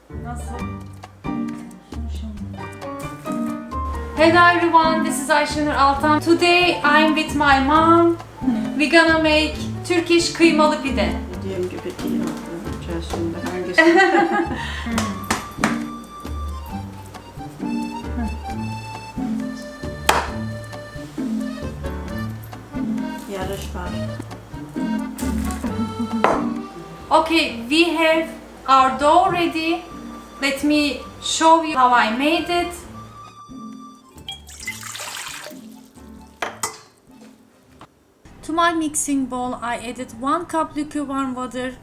Nasıl? Hello everyone, this is Ayşenur Altan. Today I'm with my mom. We're gonna make Turkish kıymalı pide. Dediğim gibi değil içerisinde hangisi? Yarış var. Okay, we have our dough ready. Let me show you how I made it. To my mixing bowl, I added 1 cup lukewarm water,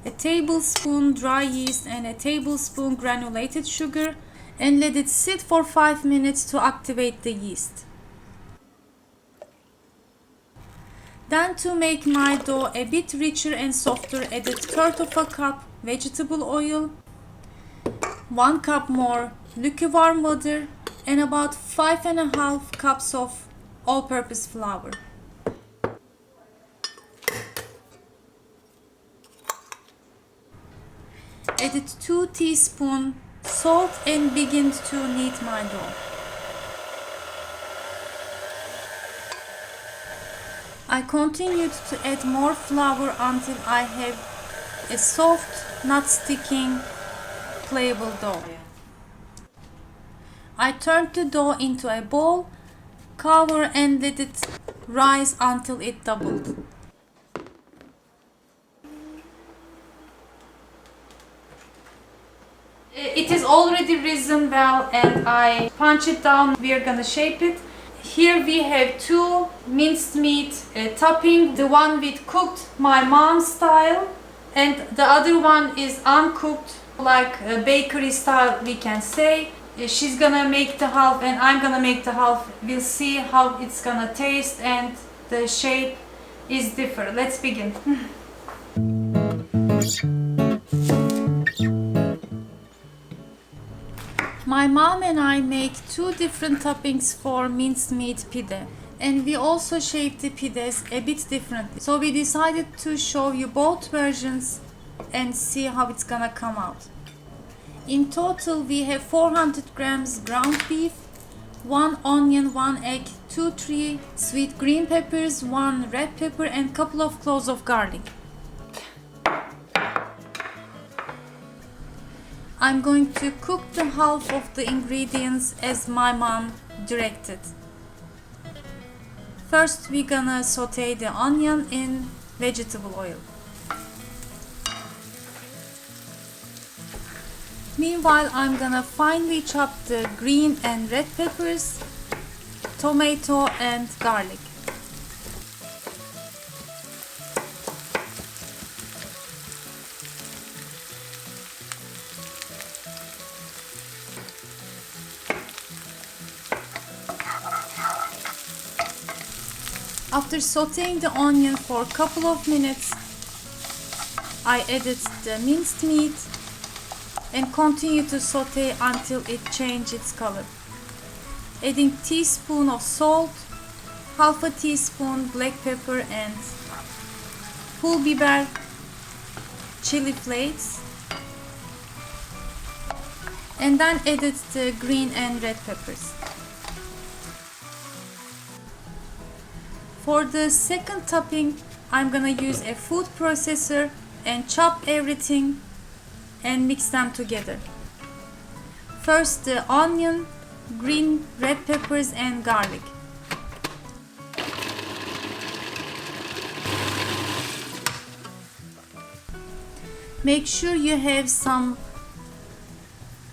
a tablespoon dry yeast and a tablespoon granulated sugar, and let it sit for 5 minutes to activate the yeast. Then to make my dough a bit richer and softer, added 1/3 of a cup vegetable oil, 1 cup more lukewarm water, and about 5.5 cups of all-purpose flour. Added 2 teaspoons salt and began to knead my dough. I continued to add more flour until I have a soft, not sticking, playable dough. I turned the dough into a ball, cover and let it rise until it doubled. It is already risen well and I punch it down. We are gonna shape it. Here we have 2 minced meat topping. The one with cooked my mom's style and the other one is uncooked, like a bakery style we can say. She's gonna make the half and I'm gonna make the half. We'll see how it's gonna taste and the shape is different. Let's begin. My mom and I make 2 different toppings for minced meat pide, and we also shape the pides a bit differently. So we decided to show you both versions and see how it's gonna come out. In total we have 400 grams ground beef, 1 onion, 1 egg, 2-3 sweet green peppers, 1 red pepper and couple of cloves of garlic. I'm going to cook the half of the ingredients as my mom directed. First we're gonna saute the onion in vegetable oil. Meanwhile, I'm gonna finely chop the green and red peppers, tomato and garlic. After sauteing the onion for a couple of minutes, I added the minced meat and continue to saute until it changes its color. Adding teaspoon of salt, half a teaspoon black pepper and pul biber, chili flakes, and then added the green and red peppers. For the second topping, I'm gonna use a food processor and chop everything and mix them together. First the onion, green, red peppers and garlic. Make sure you have some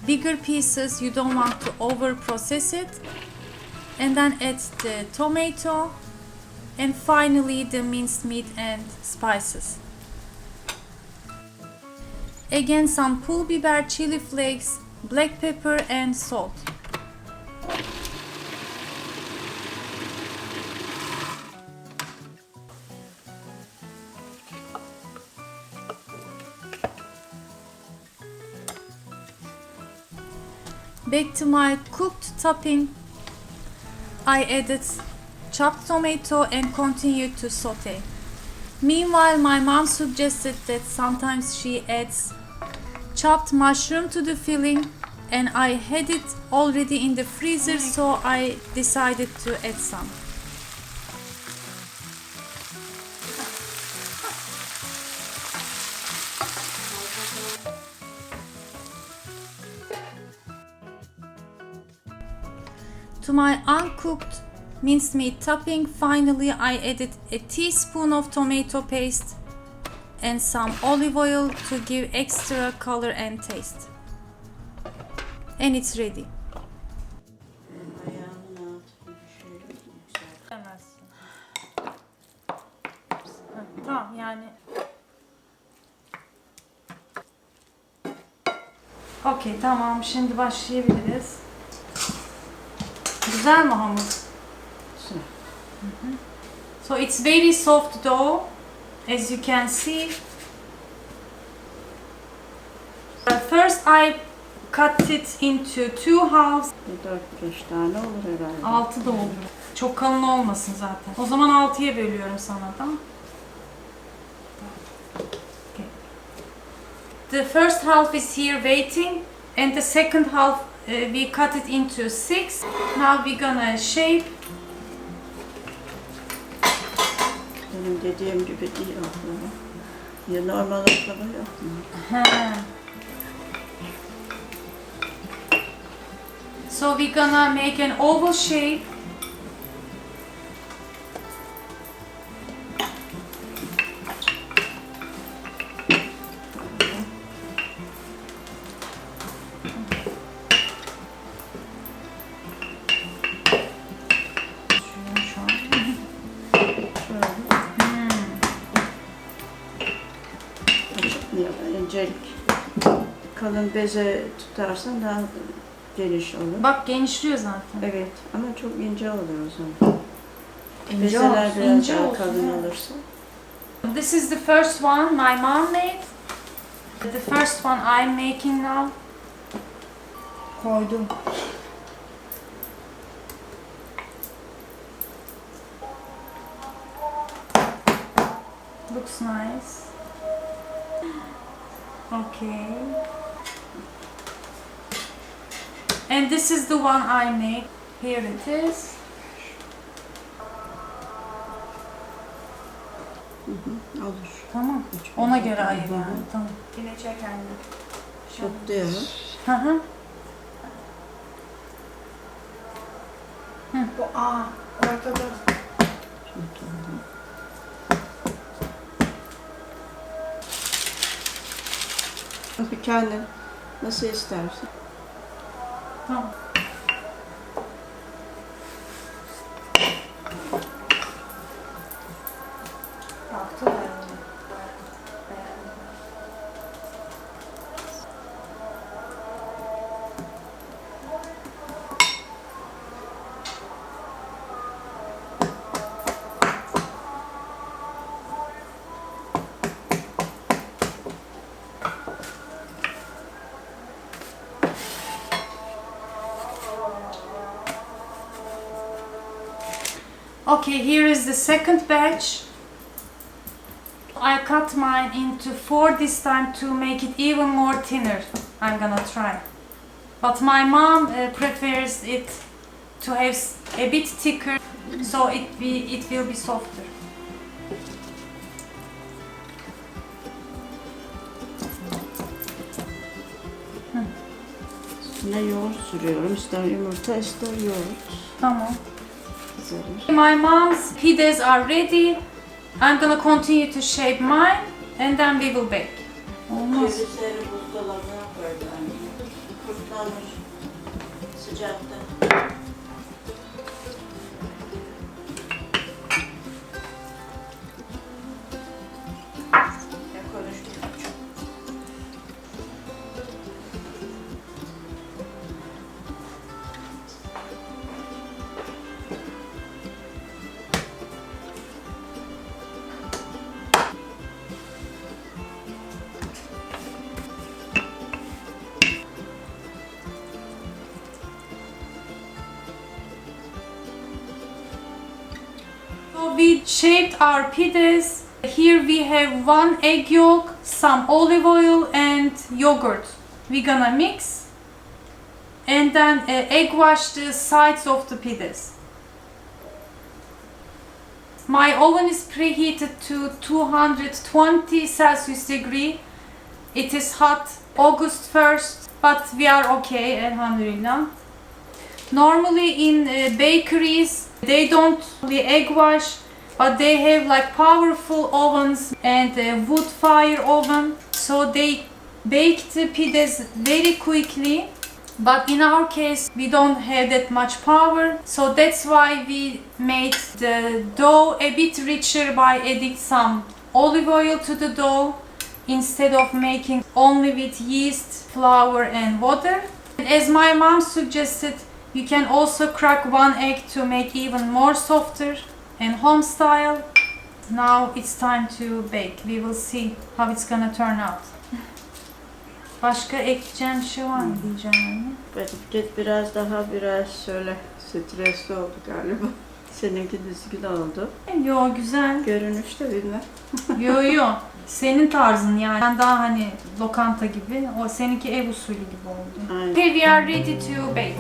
bigger pieces, you don't want to over process it. And then add the tomato and finally the minced meat and spices. Again some pul biber, chili flakes, black pepper and salt. Back to my cooked topping, I added chopped tomato and continued to saute. Meanwhile, my mom suggested that sometimes she adds chopped mushroom to the filling, and I had it already in the freezer, so I decided to add some. To my uncooked minced meat topping, finally I added a teaspoon of tomato paste and some olive oil to give extra color and taste. And it's ready. Ayağının altını şöyle yükselt. Tamam yani. Okey, tamam, şimdi başlayabiliriz. Güzel mi hamur? Güzel. So it's very soft dough, as you can see. First I cut it into two halves. 4-5 tane olur herhalde. 6 da olur. Çok kalın olmasın zaten. O zaman 6'ya bölüyorum sana da. Okay. The first half is here waiting, and the second half we cut it into 6. Now we're gonna shape. Benim dediğim gibi değil oklava. Ya normal oklava yok mu? So we're gonna make an oval shape. İncelik. Kalın beze tutarsan daha geniş olur. Bak genişliyor zaten. Evet ama çok ince oluyor o zaman. İnce Bezeler olsun, biraz ince daha olsun, kalın evet. olursa. This is the first one my mom made. The first one I'm making now. Koydum. Looks nice. Okay. And this is the one I made. Here it is. Olur. Tamam. Ona göre ayır yani. Tamam. Yine çek kendini. Çok değil mi? Hı hı. Bu ortada. Bir kendin nasıl istersen. Tamam. Baktım ben. Okay, here is the second batch. I cut mine into 4 this time to make it even more thinner. I'm gonna try. But my mom prefers it to have a bit thicker, so it will be softer. Üstüne yoğurt sürüyorum. İster yumurta ister yoğurt. Tamam. Kızarır. My mom's pides are ready. I'm gonna continue to shape mine and then we will bake. Olmaz. Cevizleri buzdolabına koydum. Kurtlanmış sıcakta. Ya konuştuk çok. So we shaped our pides. Here we have 1 egg yolk, some olive oil and yogurt. We're gonna mix and then egg wash the sides of the pides. My oven is preheated to 220 Celsius degree. It is hot August 1st, but we are okay, alhamdulillah. Normally in bakeries, they don't egg wash, but they have like powerful ovens and a wood fire oven, so they bake the pides very quickly. But in our case, we don't have that much power, so that's why we made the dough a bit richer by adding some olive oil to the dough instead of making only with yeast, flour and water. And as my mom suggested, you can also crack one egg to make even more softer and home style. Now it's time to bake. We will see how it's gonna turn out. Başka ekleyeceğim bir şey var mı diyeceğim yani? Etiket biraz şöyle stresli oldu galiba. Seninki düzgün oldu. Yo güzel. Görünüşte bilmem. Yo. Senin tarzın yani. Ben daha hani lokanta gibi. O seninki ev usulü gibi oldu. Aynen. Okay, we are ready to bake.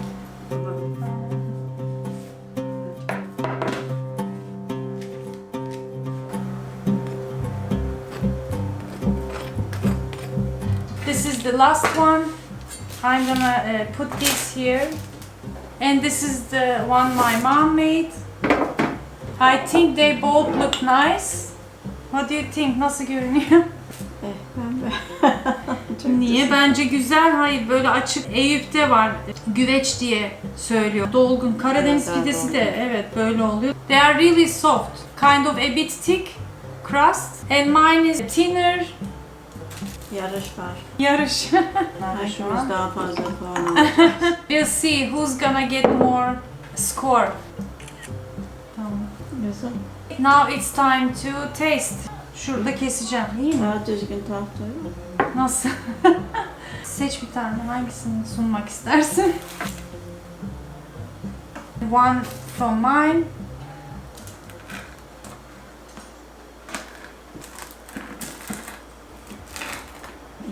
This is the last one. I'm gonna put this here. And this is the one my mom made. I think they both look nice. What do you think? Nasıl görünüyor? Niye? Bence güzel. Hayır, böyle açık. Eyüp'te var. Güveç diye söylüyor. Dolgun. Karadeniz Evet, pidesi de dolgun. evet böyle oluyor. They are really soft. Kind of a bit thick crust. And mine is thinner. Yarış var. Yarış. Herkes daha fazla puan alacak. We'll see who's gonna get more score. Tamam. Güzel. Now it's time to taste. Şurada keseceğim, iyi mi? Daha düzgün tahtayı. Nasıl? Seç bir tane. Hangisini sunmak istersin? One from mine.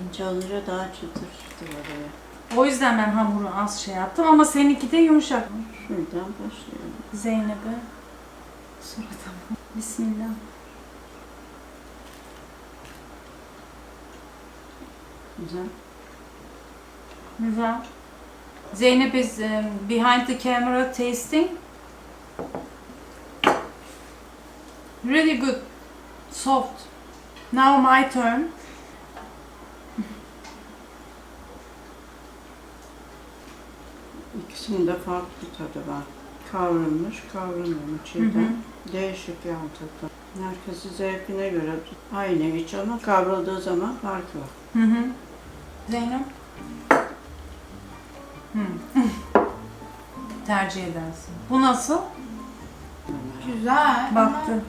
İnce olunca daha çıtır oluyor. O yüzden ben hamuru az şey yaptım ama seninki de yumuşak. Şuradan başlayalım. Zeynep'e suratıma. Bismillah. Güzel. Güzel. Zeynep is behind the camera tasting. Really good. Soft. Now my turn. İkisinin de farklı tadı var. Kavrulmuş, kavrulmamış çiğden. Değişik yani tadı. Herkesin zevkine göre aynı iç ama kavrulduğu zaman farkı var. Zeynep? Tercih edersin. Bu nasıl? Güzel. Baktı. ama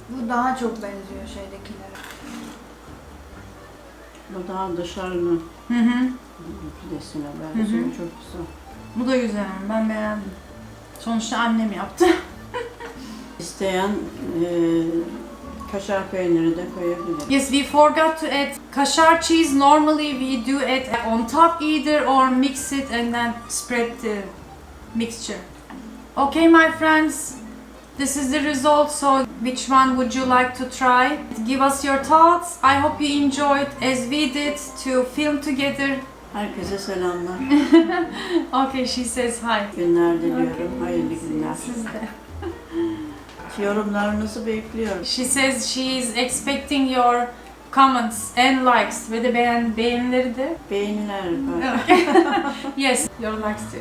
Bu daha çok benziyor şeydekilere. Bu daha dışarının pidesine benziyor. Çok güzel. Bu da güzel. Ben beğendim. Sonuçta annem yaptı. İsteyen kaşar peyniri de koyabilir. Yes, we forgot to add kaşar cheese. Normally we do add on top either or mix it and then spread the mixture. Okay, my friends. This is the result. So, which one would you like to try? Give us your thoughts. I hope you enjoyed as we did to film together. Herkese selamlar. Okay, she says hi. Günler diliyorum. Hayırlı günler. Siz de. Yorumlarınızı bekliyorum. She says she is expecting your comments and likes ve de beğenileri de. Beğeniler var. Yes, your likes too.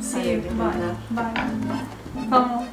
See you. Hayırlı Bye. günler. Bye. Tamam.